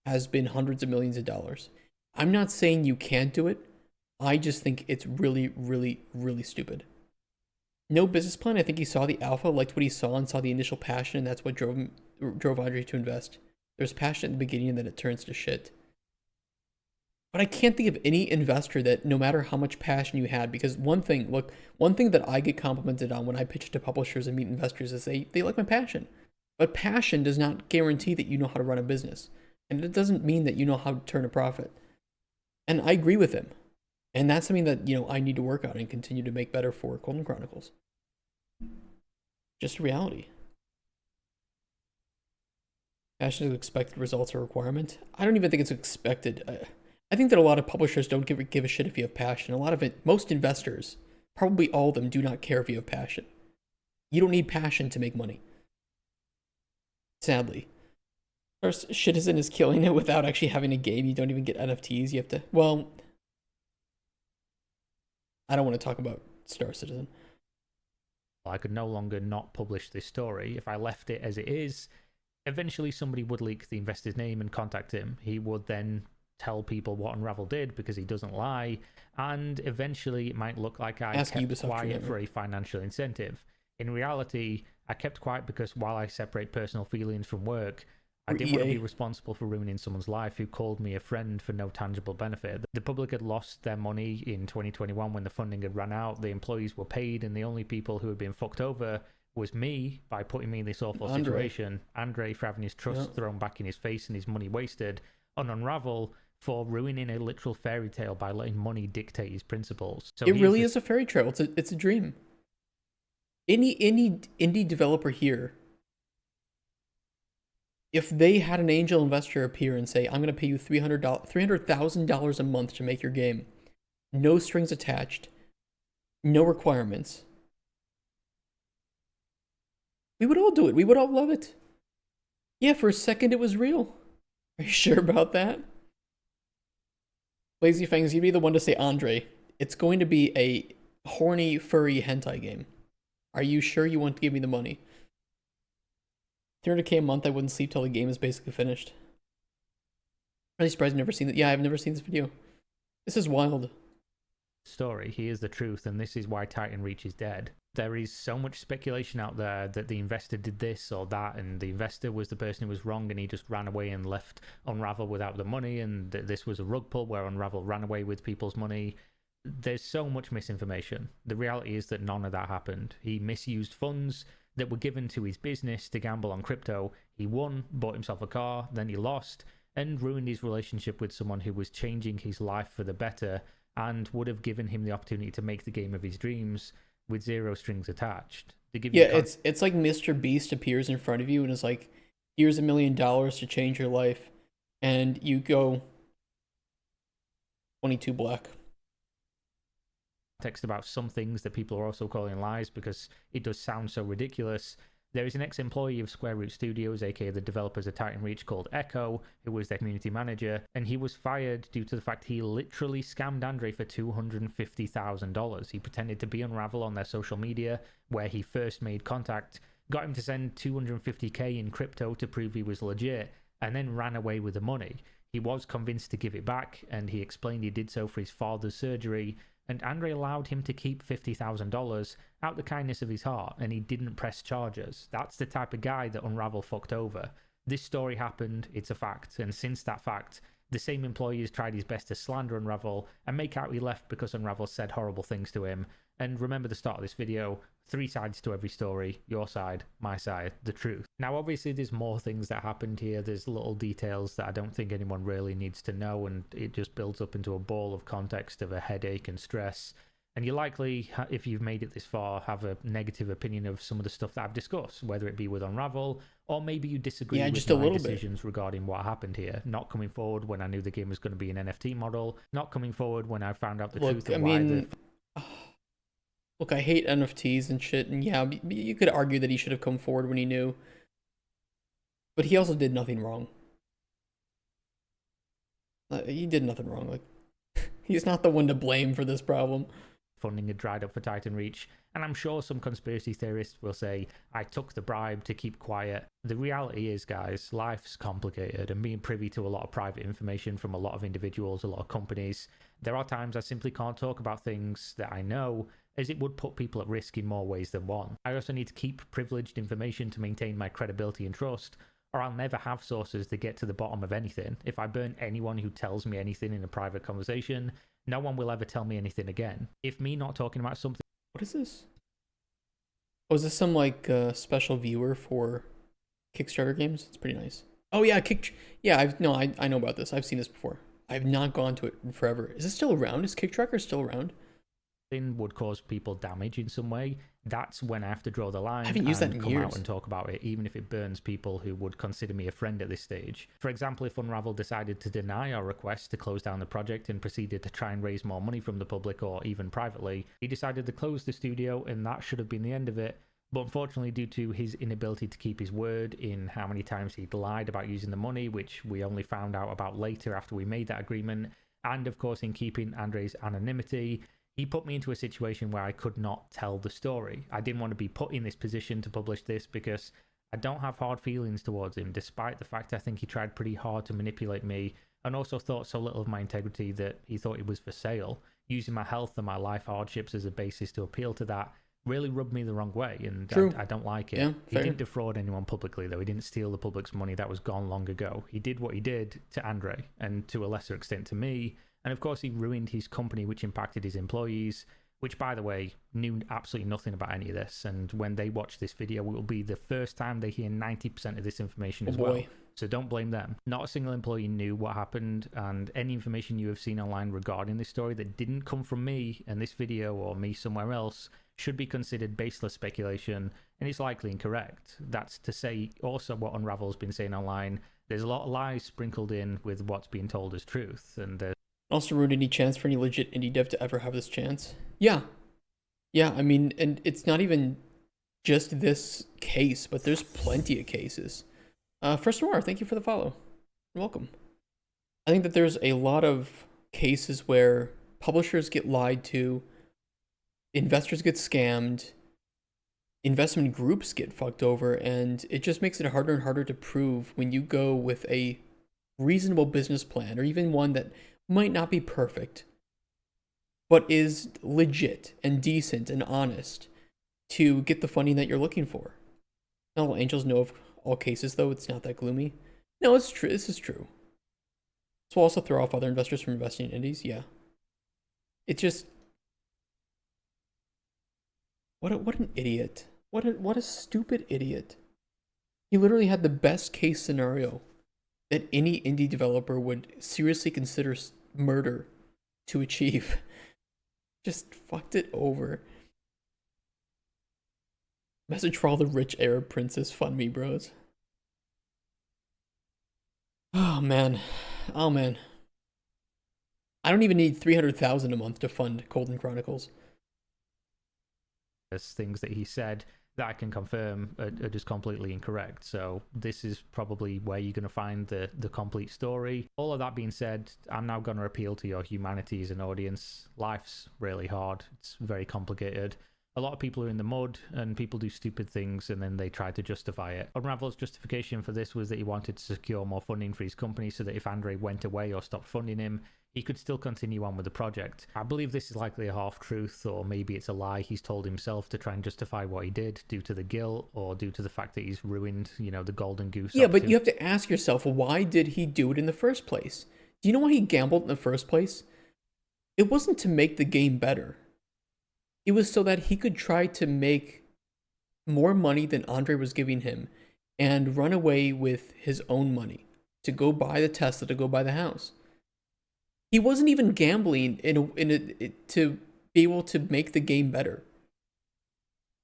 has been hundreds of millions of dollars. I'm not saying you can't do it. I just think it's really, really, really stupid. No business plan. I think he saw the alpha, liked what he saw, and saw the initial passion, and that's what drove Andre to invest. There's passion at the beginning, and then it turns to shit. But I can't think of any investor that, no matter how much passion you had, because one thing that I get complimented on when I pitch to publishers and meet investors is they like my passion. But passion does not guarantee that you know how to run a business. And it doesn't mean that you know how to turn a profit. And I agree with him. And that's something that, I need to work on and continue to make better for Golden Chronicles. Just a reality. Passion is expected, results are a requirement. I don't even think it's expected. I think that a lot of publishers don't give a shit if you have passion. Most investors, probably all of them, do not care if you have passion. You don't need passion to make money. Sadly. First, Citizen is killing it without actually having a game. You don't even get NFTs. You have to, well, I don't want to talk about Star Citizen. I could no longer not publish this story. If I left it as it is, eventually somebody would leak the investor's name and contact him. He would then tell people what Unravel did because he doesn't lie, and eventually it might look like I kept quiet for a financial incentive. In reality, I kept quiet because while I separate personal feelings from work, I didn't want to be responsible for ruining someone's life who called me a friend for no tangible benefit. The public had lost their money in 2021 when the funding had run out, the employees were paid, and the only people who had been fucked over was me by putting me in this awful situation. Andre for having his trust thrown back in his face and his money wasted, and Unravel for ruining a literal fairy tale by letting money dictate his principles. So it really is a fairy tale. It's a dream. Any indie developer here, if they had an angel investor appear and say, I'm going to pay you $300,000 a month to make your game, no strings attached, no requirements, we would all do it. We would all love it. Yeah, for a second it was real. Are you sure about that? Lazy Fangs, you'd be the one to say, Andre, it's going to be a horny, furry hentai game. Are you sure you want to give me the money? 300K a month, I wouldn't sleep till the game is basically finished. I'm really surprised I've never seen it. Yeah, I've never seen this video. This is wild. Story, he is the truth, and this is why Titan Reach is dead. There is so much speculation out there that the investor did this or that, and the investor was the person who was wrong and he just ran away and left Unravel without the money, and this was a rug pull where Unravel ran away with people's money. There's so much misinformation. The reality is that none of that happened. He misused funds that were given to his business to gamble on crypto. He won, bought himself a car, then he lost, and ruined his relationship with someone who was changing his life for the better and would have given him the opportunity to make the game of his dreams with zero strings attached. It's like Mr. Beast appears in front of you and is like, here's $1 million to change your life, and you go 22 black. Text about some things that people are also calling lies because it does sound so ridiculous. There is an ex-employee of Square Root Studios, aka the developers of Titan Reach, called Echo, who was their community manager, and he was fired due to the fact he literally scammed Andre for $250,000. He pretended to be Unravel on their social media, where he first made contact, got him to send $250K in crypto to prove he was legit, and then ran away with the money. He was convinced to give it back, and he explained he did so for his father's surgery, and Andre allowed him to keep $50,000 out the kindness of his heart, and he didn't press charges. That's the type of guy that Unravel fucked over. This story happened, it's a fact, and since that fact, the same employee has tried his best to slander Unravel and make out he left because Unravel said horrible things to him. And remember the start of this video, 3 sides to every story, your side, my side, the truth. Now obviously there's more things that happened here, there's little details that I don't think anyone really needs to know, and it just builds up into a ball of context of a headache and stress. And you likely, if you've made it this far, have a negative opinion of some of the stuff that I've discussed, whether it be with Unravel, or maybe you disagree with my decisions regarding what happened here. Not coming forward when I knew the game was going to be an NFT model, not coming forward when I found out the truth of why Look, I hate NFTs and shit, and yeah, you could argue that he should have come forward when he knew. But he also did nothing wrong. He did nothing wrong. Like, he's not the one to blame for this problem. Funding had dried up for Titan Reach, and I'm sure some conspiracy theorists will say, I took the bribe to keep quiet. The reality is, guys, life's complicated, and being privy to a lot of private information from a lot of individuals, a lot of companies, there are times I simply can't talk about things that I know, as it would put people at risk in more ways than one. I also need to keep privileged information to maintain my credibility and trust, or I'll never have sources to get to the bottom of anything. If I burn anyone who tells me anything in a private conversation, no one will ever tell me anything again. If me not talking about something... What is this? Oh, is this some, like, special viewer for Kickstarter games? It's pretty nice. Oh, yeah, I know about this. I've seen this before. I've not gone to it in forever. Is it still around? Is Kicktracker still around? Would cause people damage in some way, that's when I have to draw the line. I haven't used that in come years. Out and talk about it, even if it burns people who would consider me a friend at this stage. For example, if Unravel decided to deny our request to close down the project and proceeded to try and raise more money from the public or even privately, he decided to close the studio, and that should have been the end of it. But unfortunately, due to his inability to keep his word in how many times he'd lied about using the money, which we only found out about later after we made that agreement, and of course in keeping Andre's anonymity, he put me into a situation where I could not tell the story. I didn't want to be put in this position to publish this because I don't have hard feelings towards him, despite the fact I think he tried pretty hard to manipulate me and also thought so little of my integrity that he thought it was for sale. Using my health and my life hardships as a basis to appeal to that really rubbed me the wrong way, and I don't like it. Yeah, he didn't defraud anyone publicly, though. He didn't steal the public's money. That was gone long ago. He did what he did to Andre, and to a lesser extent to me. And of course, he ruined his company, which impacted his employees, which, by the way, knew absolutely nothing about any of this. And when they watch this video, it will be the first time they hear 90% of this information as well. So don't blame them. Not a single employee knew what happened, and any information you have seen online regarding this story that didn't come from me in this video or me somewhere else should be considered baseless speculation, and it's likely incorrect. That's to say also what Unravel's been saying online. There's a lot of lies sprinkled in with what's being told as truth, and there's also ruined any chance for any legit indie dev to ever have this chance. Yeah, I mean, and it's not even just this case, but there's plenty of cases. First Noir, thank you for the follow. You're welcome. I think that there's a lot of cases where publishers get lied to, investors get scammed, investment groups get fucked over, and it just makes it harder and harder to prove when you go with a reasonable business plan, or even one that might not be perfect, but is legit and decent and honest to get the funding that you're looking for. Not all angels know of all cases, though. It's not that gloomy. No, it's true. This is true. This will also throw off other investors from investing in indies. Yeah. It just... What an idiot. What a stupid idiot. He literally had the best case scenario that any indie developer would seriously consider murder to achieve. Just fucked it over. Message for all the rich Arab princes, fund me, bros. Oh man. I don't even need 300,000 a month to fund Golden Chronicles. There's things that he said that I can confirm are just completely incorrect. So this is probably where you're going to find the complete story. All of that being said, I'm now going to appeal to your humanity as an audience. Life's really hard. It's very complicated. A lot of people are in the mud and people do stupid things and then they try to justify it. Unravel's justification for this was that he wanted to secure more funding for his company so that if Andre went away or stopped funding him, he could still continue on with the project. I believe this is likely a half-truth, or maybe it's a lie he's told himself to try and justify what he did due to the guilt or due to the fact that he's ruined, the Golden Goose. Yeah, but you have to ask yourself, why did he do it in the first place? Do you know why he gambled in the first place? It wasn't to make the game better. It was so that he could try to make more money than Andre was giving him and run away with his own money to go buy the Tesla, to go buy the house. He wasn't even gambling to be able to make the game better.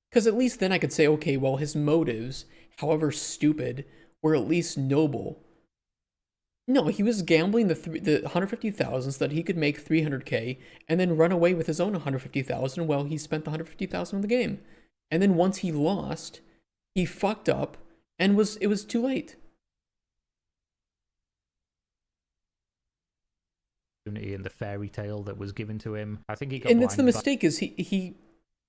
Because at least then I could say, okay, well, his motives, however stupid, were at least noble. No, he was gambling the 150,000 so that he could make 300K and then run away with his own 150,000 while he spent the 150,000 on the game. And then once he lost, he fucked up and it was too late. And the fairy tale that was given to him. I think he got. And that's the mistake, is he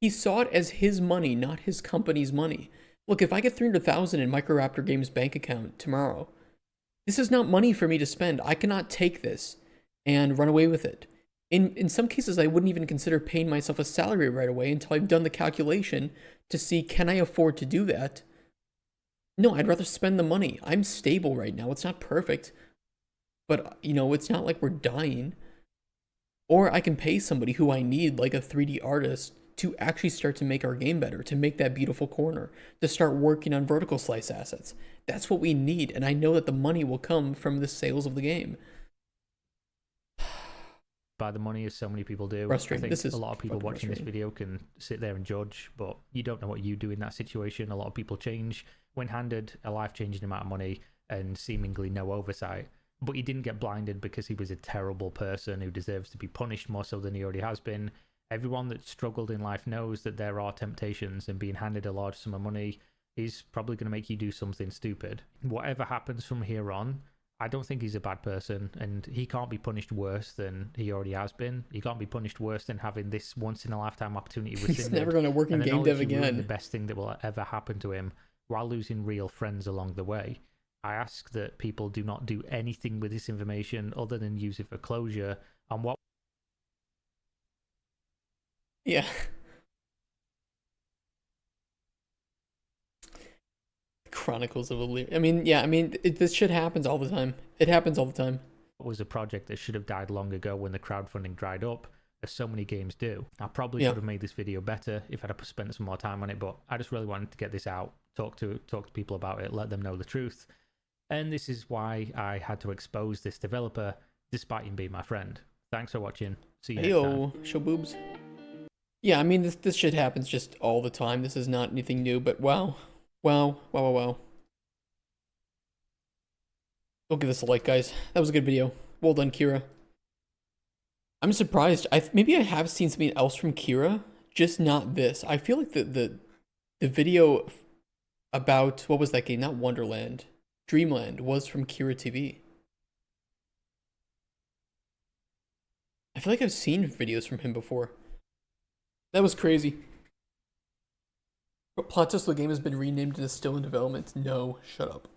saw it as his money, not his company's money. Look, if I get 300,000 in Microraptor Games' bank account tomorrow, this is not money for me to spend. I cannot take this and run away with it. In some cases, I wouldn't even consider paying myself a salary right away until I've done the calculation to see, can I afford to do that? No, I'd rather spend the money. I'm stable right now. It's not perfect, but it's not like we're dying. Or I can pay somebody who I need, like a 3D artist, to actually start to make our game better, to make that beautiful corner, to start working on vertical slice assets. That's what we need, and I know that the money will come from the sales of the game. By the money, as so many people do. Frustrating. I think a lot of people watching this video can sit there and judge, but you don't know what you do in that situation. A lot of people change when handed a life-changing amount of money and seemingly no oversight. But he didn't get blinded because he was a terrible person who deserves to be punished more so than he already has been. Everyone that's struggled in life knows that there are temptations, and being handed a large sum of money is probably going to make you do something stupid. Whatever happens from here on, I don't think he's a bad person, and he can't be punished worse than he already has been. He can't be punished worse than having this once-in-a-lifetime opportunity rescinded. He's never going to work in game dev again. The best thing that will ever happen to him while losing real friends along the way. I ask that people do not do anything with this information other than use it for closure on what... Yeah. Chronicles of Illyria. This shit happens all the time. It happens all the time. It was a project that should have died long ago when the crowdfunding dried up, as so many games do. I probably could have made this video better if I'd have spent some more time on it, but I just really wanted to get this out, talk to people about it, let them know the truth. And this is why I had to expose this developer, despite him being my friend. Thanks for watching. See you next time. Show boobs. Yeah, this shit happens just all the time. This is not anything new, but wow. Wow. I'll give this a like, guys. That was a good video. Well done, Kira. I'm surprised. Maybe I have seen something else from Kira, just not this. I feel like the video about, what was that game? Not Wonderland. Dreamland was from KiraTV. I feel like I've seen videos from him before. That was crazy. But Plot Twist, the game has been renamed and is still in development. No, shut up.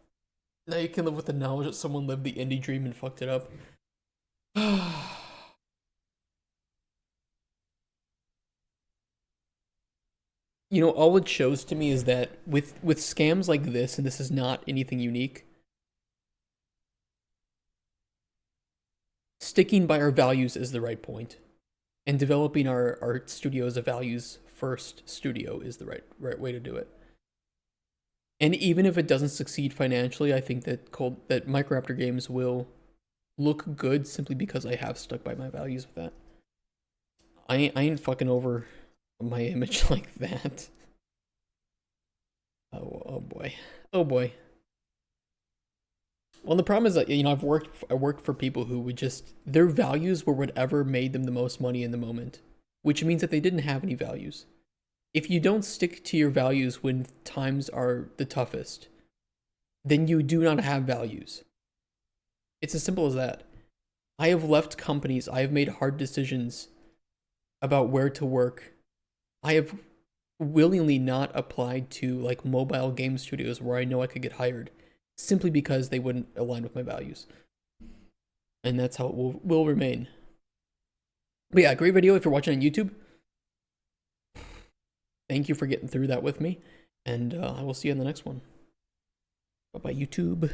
Now you can live with the knowledge that someone lived the indie dream and fucked it up. All it shows to me is that with scams like this, and this is not anything unique, sticking by our values is the right point. And developing our studio as a values-first studio is the right way to do it. And even if it doesn't succeed financially, I think that Microraptor Games will look good simply because I have stuck by my values with that. I ain't fucking over my image like that. Oh boy. Well, the problem is that, I worked for people who would just, their values were whatever made them the most money in the moment, which means that they didn't have any values. If you don't stick to your values when times are the toughest, then you do not have values. It's as simple as that. I have left companies, I have made hard decisions about where to work. I have willingly not applied to like mobile game studios where I know I could get hired simply because they wouldn't align with my values. And that's how it will remain. But yeah, great video if you're watching on YouTube. Thank you for getting through that with me. And I will see you in the next one. Bye-bye, YouTube.